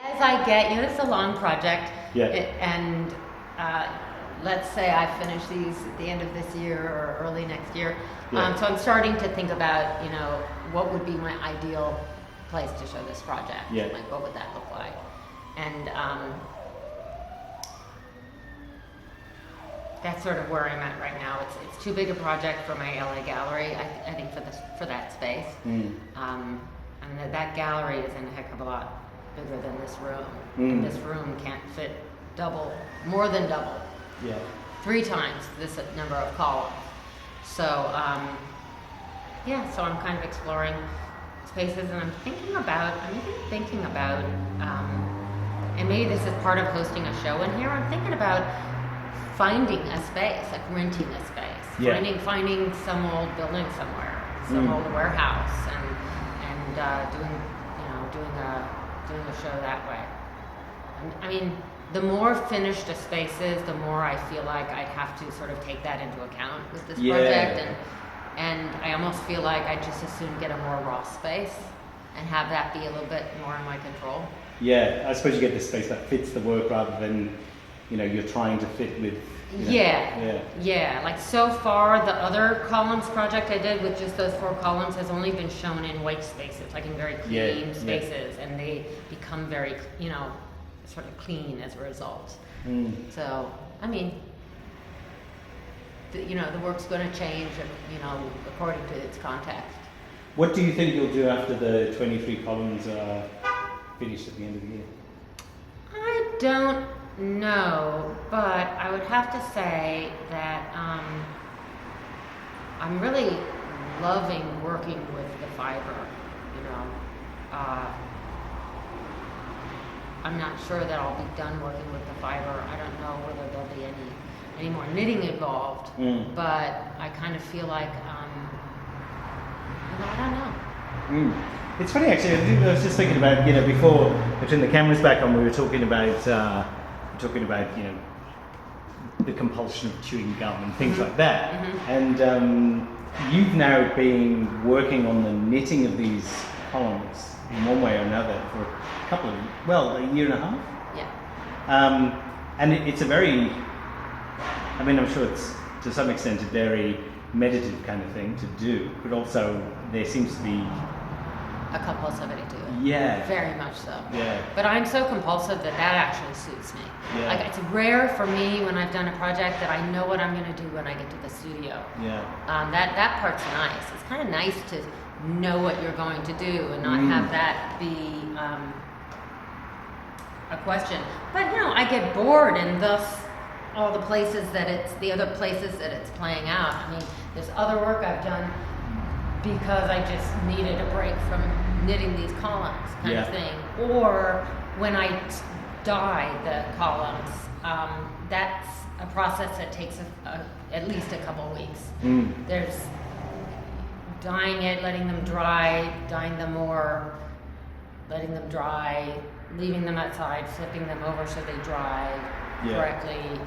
As I get, it's a long project. Yeah. And let's say I finish these at the end of this year or early next year. Yeah. So I'm starting to think about, what would be my ideal place to show this project. Yeah. Like, what would that look like? And that's sort of where I'm at right now. It's too big a project for my LA gallery, I think, for that space. And that gallery is in a heck of a lot bigger than this room. And this room can't fit more than double. Yeah. 3 times this number of columns. So, so I'm kind of exploring spaces, and I'm thinking about, and maybe this is part of hosting a show in here, I'm thinking about finding a space, like renting a space, finding some old building somewhere, some old warehouse, and doing a show that way. I mean, the more finished a space is, the more I feel like I'd have to sort of take that into account with this project, and I almost feel like I'd just as soon get a more raw space and have that be a little bit more in my control. Yeah, I suppose you get the space that fits the work rather than, you're trying to fit with. Yeah. Like, so far, the other columns project I did with just those 4 columns has only been shown in white spaces, like in very clean spaces, and they become very, sort of clean as a result. So, I mean, the work's going to change, according to its context. What do you think you'll do after the 23 columns are finished at the end of the year? I don't know, but I would have to say that I'm really loving working with the fiber. I'm not sure that I'll be done working with the fiber. I don't know whether there'll be any more knitting involved, but I kind of feel like I don't know. It's funny, actually. I was just thinking about, before I turned the cameras back on, we were talking about the compulsion of chewing gum and things like that. And you've now been working on the knitting of these columns in one way or another for a year and a half. Yeah. And it's a very, I'm sure it's to some extent a very meditative kind of thing to do, but also there seems to be a compulsivity to it. Yeah. Very much so. Yeah. But I'm so compulsive that actually suits me. Yeah. Like, it's rare for me when I've done a project that I know what I'm going to do when I get to the studio. Yeah. That part's nice. It's kind of nice to know what you're going to do and not have that be a question. But I get bored, and thus all the other places that it's playing out. I mean, there's other work I've done because I just needed a break from knitting these columns kind of thing. Or when I dye the columns, that's a process that takes at least a couple weeks. There's dyeing it, letting them dry, dyeing them more, letting them dry, leaving them outside, flipping them over so they dry correctly.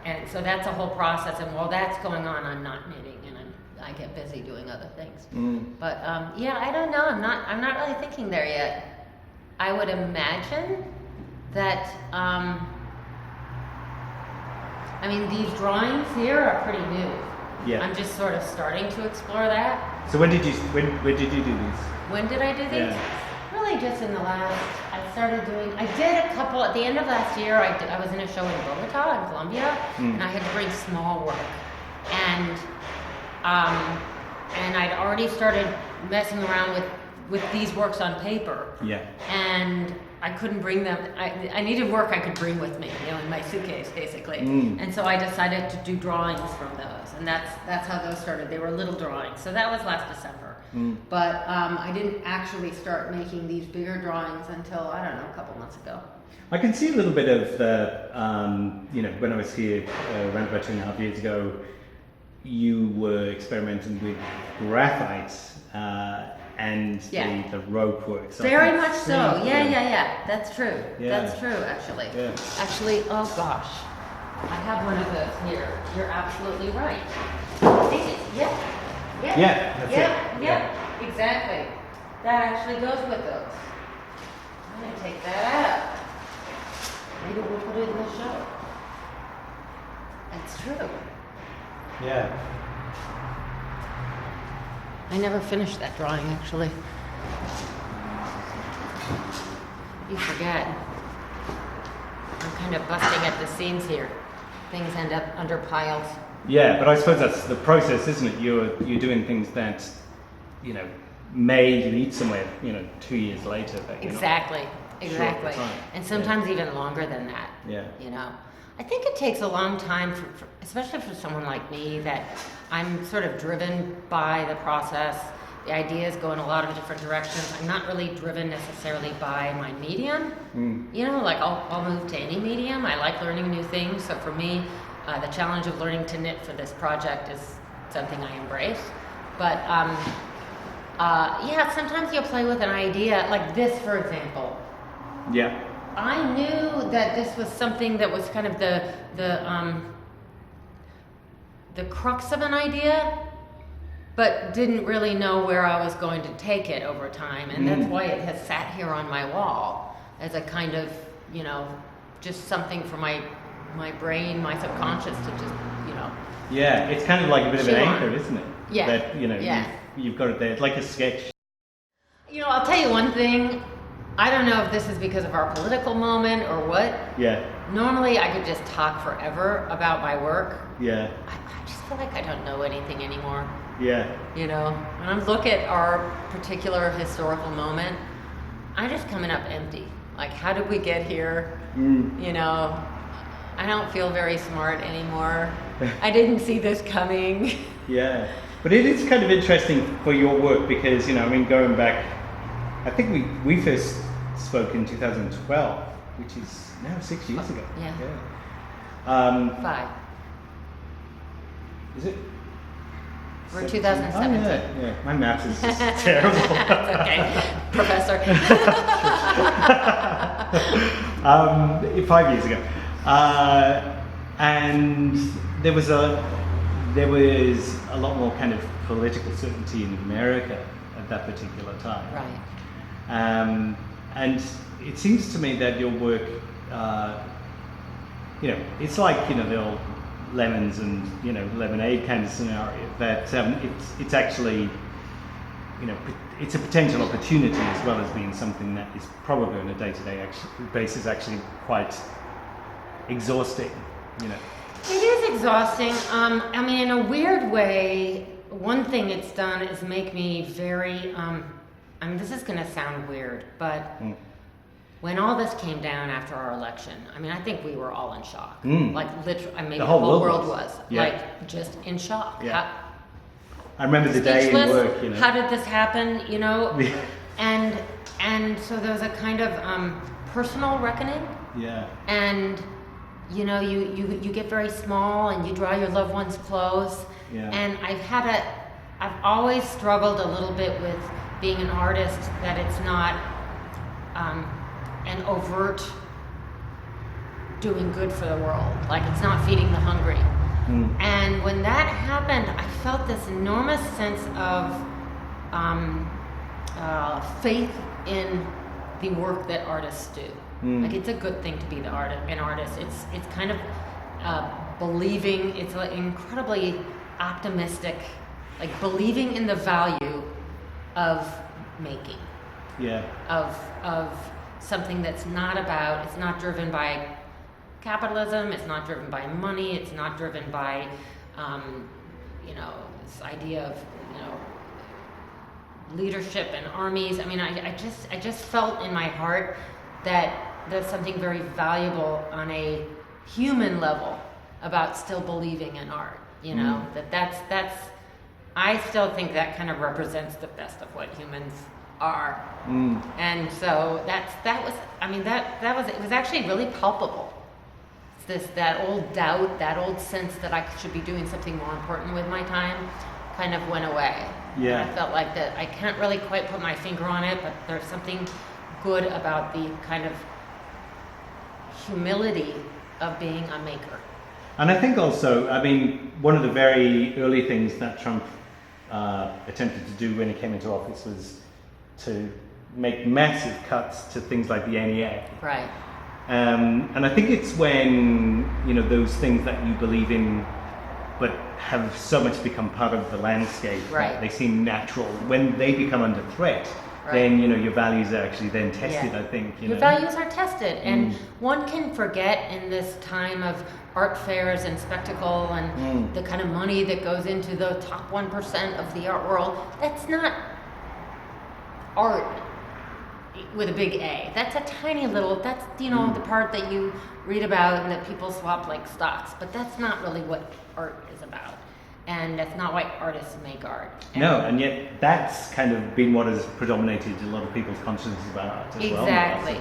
And so that's a whole process, and while that's going on, I'm not knitting, and I get busy doing other things. But I don't know. I'm not really thinking there yet. I would imagine that. These drawings here are pretty new. Yeah. I'm just sort of starting to explore that. So when did you do these? When did I do these? Yeah. Really, just in the last. I did a couple at the end of last year. I was in a show in Bogota, in Colombia, and I had to bring small work, and I'd already started messing around with these works on paper. Yeah. And I couldn't bring them. I needed work I could bring with me, in my suitcase, basically. And so I decided to do drawings from those, and that's how those started. They were little drawings. So that was last December. But I didn't actually start making these bigger drawings until, a couple months ago. I can see a little bit of the, when I was here around about 2.5 years ago, you were experimenting with graphite and the rope work. So very much so. Yeah. That's true. Yeah. That's true, actually. Yeah. Actually, oh gosh. I have one of those here. You're absolutely right. Yeah, that's it. Yeah, exactly. that actually goes with those. I'm gonna take that out. Maybe we'll put it in the show. That's true. Yeah. I never finished that drawing, actually. You forget. I'm kind of busting at the seams here. Things end up under piles. Yeah, but I suppose that's the process, isn't it? You're doing things that, you know, may lead somewhere, you know, 2 years later. But Exactly. Sure at the Exactly. time. And sometimes even longer than that. Yeah. You know, I think it takes a long time, for, especially for someone like me, that I'm sort of driven by the process. The ideas go in a lot of different directions. I'm not really driven necessarily by my medium. You know, like I'll move to any medium. I like learning new things. So for me, the challenge of learning to knit for this project is something I embrace. But yeah, sometimes you'll play with an idea, like this, for example. Yeah. I knew that this was something that was kind of the crux of an idea, but didn't really know where I was going to take it over time, and that's why it has sat here on my wall as a kind of, you know, just something for my brain, my subconscious to just, you know. Yeah, it's kind of like a bit of an Chew on. anchor, isn't it? Yeah. That, you know, Yeah. you've got it there. It's like a sketch. You know, I'll tell you one thing. I don't know if this is because of our political moment or what. Yeah. Normally, I could just talk forever about my work. Yeah. I just feel like I don't know anything anymore. Yeah. You know, when I look at our particular historical moment, I'm just coming up empty. Like, how did we get here? You know, I don't feel very smart anymore. I didn't see this coming. Yeah. But it is kind of interesting for your work because, you know, I mean, going back, I think we first spoke in 2012, which is now 6 years ago. Yeah. 5. Is it? We're 17? 2017. Oh, yeah. My maths is just terrible. That's okay, Professor. 5 years ago. And there was a lot more kind of political certainty in America at that particular time. Right. And it seems to me that your work, you know, it's like, you know, the old lemons and, you know, lemonade kind of scenario, that it's actually, you know, it's a potential opportunity as well as being something that is probably on a day-to-day basis actually quite exhausting, you know. It is exhausting. I mean, in a weird way, one thing it's done is make me very, I mean, this is going to sound weird, but when all this came down after our election, I mean, I think we were all in shock. Like, literally, I mean, the whole world was. Yeah. Like, just in shock. Yeah. I remember the day in work, you know. How did this happen, you know? And so there was a kind of personal reckoning. Yeah. And, you know, you get very small and you draw your loved ones close. Yeah. And I've always struggled a little bit with being an artist, that it's not an overt doing good for the world. Like, it's not feeding the hungry. And when that happened, I felt this enormous sense of faith in the work that artists do. Like, it's a good thing to be an artist. It's kind of believing. It's like incredibly optimistic, like believing in the value of making. Yeah. Of something that's not about. It's not driven by capitalism. It's not driven by money. It's not driven by, you know, this idea of, you know, leadership and armies. I mean, I just felt in my heart that there's something very valuable on a human level about still believing in art. You know, that's I still think that kind of represents the best of what humans are. And so that was it was actually really palpable. That old doubt, that old sense that I should be doing something more important with my time kind of went away. Yeah. And I felt like that I can't really quite put my finger on it, but there's something good about the kind of humility of being a maker. And I think also, I mean, one of the very early things that Trump attempted to do when he came into office was to make massive cuts to things like the NEA. Right. And I think it's when, those things that you believe in but have so much become part of the landscape Right. that they seem natural. When they become under threat, Right. then, your values are actually then tested, Yeah. I think. Your values are tested, and one can forget in this time of art fairs and spectacle and the kind of money that goes into the top 1% of the art world. That's not art with a big A. That's a tiny little, that's, the part that you read about and that people swap like stocks, but that's not really what art is about. And that's not why artists make art. No, and yet that's kind of been what has predominated a lot of people's consciousness about art as well.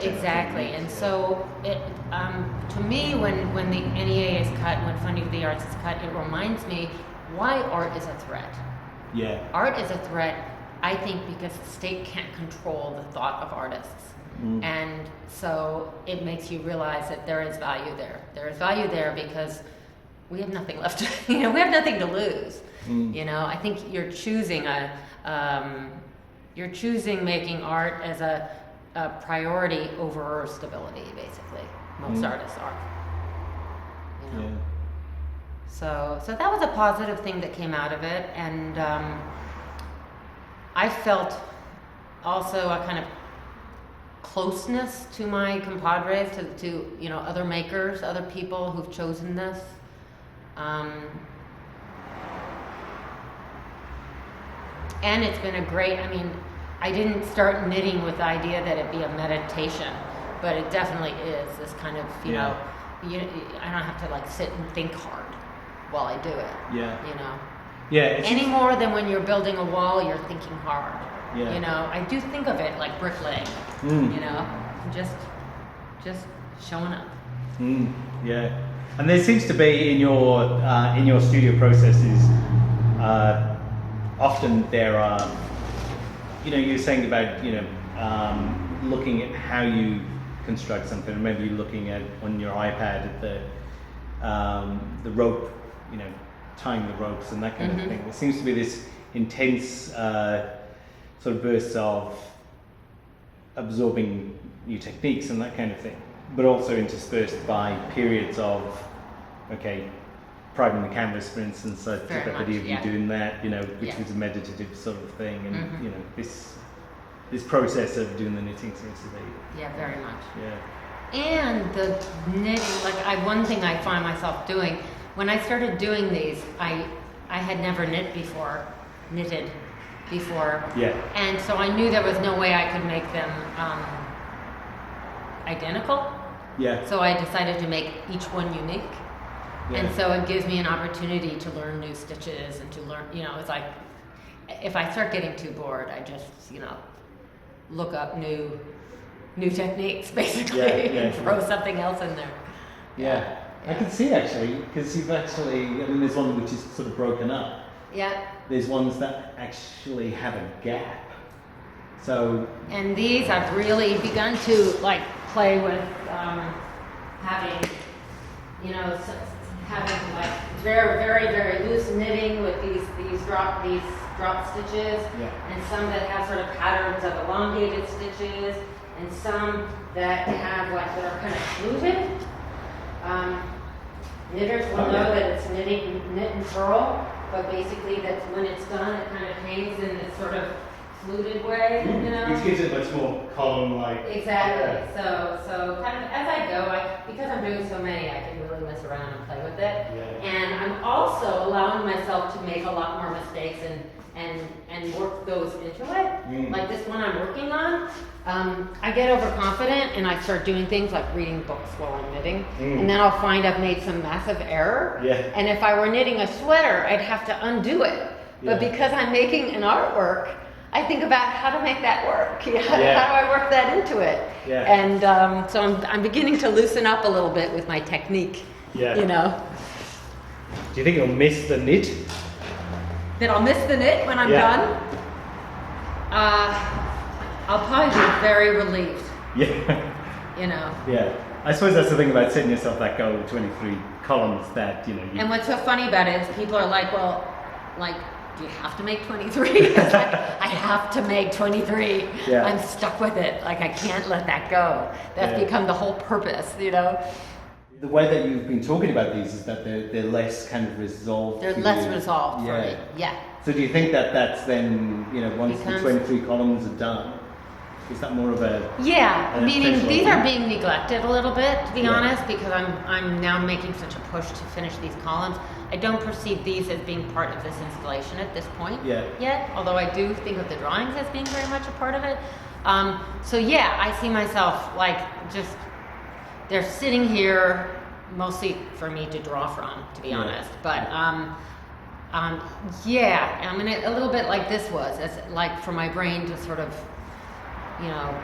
Exactly. And so, to me, when the NEA is cut, when funding for the arts is cut, it reminds me why art is a threat. Yeah. Art is a threat, I think, because the state can't control the thought of artists. And so it makes you realize that there is value there. There is value there because we have nothing left. We have nothing to lose. I think you're choosing making art as a priority over stability. Basically, most artists are. Yeah. So that was a positive thing that came out of it, and I felt also a kind of closeness to my compadres, to other makers, other people who've chosen this. And it's been I didn't start knitting with the idea that it'd be a meditation, but it definitely is this kind of, I don't have to sit and think hard while I do it. Yeah. Yeah. Any more than when you're building a wall, you're thinking hard. Yeah. I do think of it like bricklaying. Just showing up. Yeah. And there seems to be in your studio processes, often there are, you're saying about, looking at how you construct something, or maybe you're looking at on your iPad at the rope, tying the ropes and that kind of thing. There seems to be this intense sort of bursts of absorbing new techniques and that kind of thing, but also interspersed by periods of, pride in the canvas, for instance. I took that video of you doing that, which was a meditative sort of thing, and this process of doing the knitting seems to be. Yeah, very much. Yeah. And the knitting, one thing I find myself doing when I started doing these, I had never knitted before. Yeah. And so I knew there was no way I could make them identical. Yeah. So I decided to make each one unique. Yeah. And so it gives me an opportunity to learn new stitches and to learn, it's like, if I start getting too bored, I just, look up new techniques, basically, and throw something else in there. Yeah. I can see, actually, because you've actually, there's one which is sort of broken up. Yeah. There's ones that actually have a gap. So. And these I've really begun to play with having, very, very, very loose knitting with these drop stitches, and some that have sort of patterns of elongated stitches, and some that have that are kind of fluted. Knitters will know that it's knit and purl, but basically that's when it's done, it kind of hangs in this sort of fluted way, Which gives it much more column-like. Exactly. So kind of as I go, because I'm doing so many, I can really mess around and play with it. Yeah. And I'm also allowing myself to make a lot more mistakes and work those into it. Like this one I'm working on, I get overconfident and I start doing things like reading books while I'm knitting, and then I'll find I've made some massive error. Yeah. And if I were knitting a sweater, I'd have to undo it. But because I'm making an artwork, I think about how to make that work. How do I work that into it? Yeah. And so I'm beginning to loosen up a little bit with my technique. Yeah. Do you think you'll miss the knit? That I'll miss the knit when I'm done? I'll probably be very relieved. Yeah. Yeah. I suppose that's the thing about setting yourself that goal of 23 columns that, And what's so funny about it is people are like, well, do you have to make 23? It's like, I have to make 23. Yeah. I'm stuck with it. Like, I can't let that go. That's Yeah. become the whole purpose, you know? The way that you've been talking about these is that they're less kind of resolved. They're to less you. resolved for Yeah. me. Yeah. So do you think that that's then, you know, once Becomes- the 23 columns are done, is that more of a... Yeah, an meaning official- these are being neglected a little bit, to be Yeah. honest, because I'm now making such a push to finish these columns. I don't perceive these as being part of this installation at this point yet, although I do think of the drawings as being very much a part of it. So yeah, I see myself like just, they're sitting here mostly for me to draw from, to be honest. But yeah, I mean, a little bit like this was, as like for my brain to sort of, you know,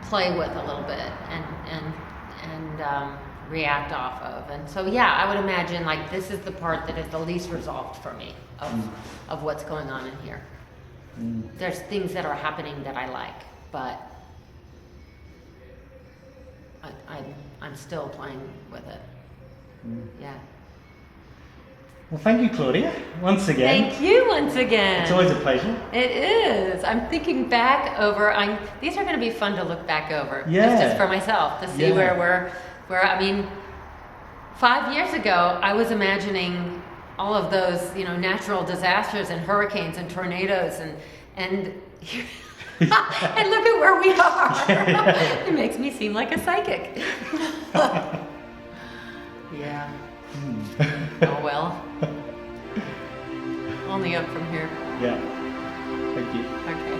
play with a little bit and react off of. And so yeah, I would imagine like this is the part that is the least resolved for me of what's going on in here. There's things that are happening that I like, but I'm still playing with it. Yeah. Well, thank you, Claudia, once again. Thank you once again. It's always a pleasure. It is. I'm thinking back over. These are going to be fun to look back over. Yeah. Just for myself to see where I mean, 5 years ago, I was imagining all of those, you know, natural disasters and hurricanes and tornadoes and and look at where we are. It makes me seem like a psychic. Yeah. Oh well. Only up from here. Yeah. Thank you. Okay.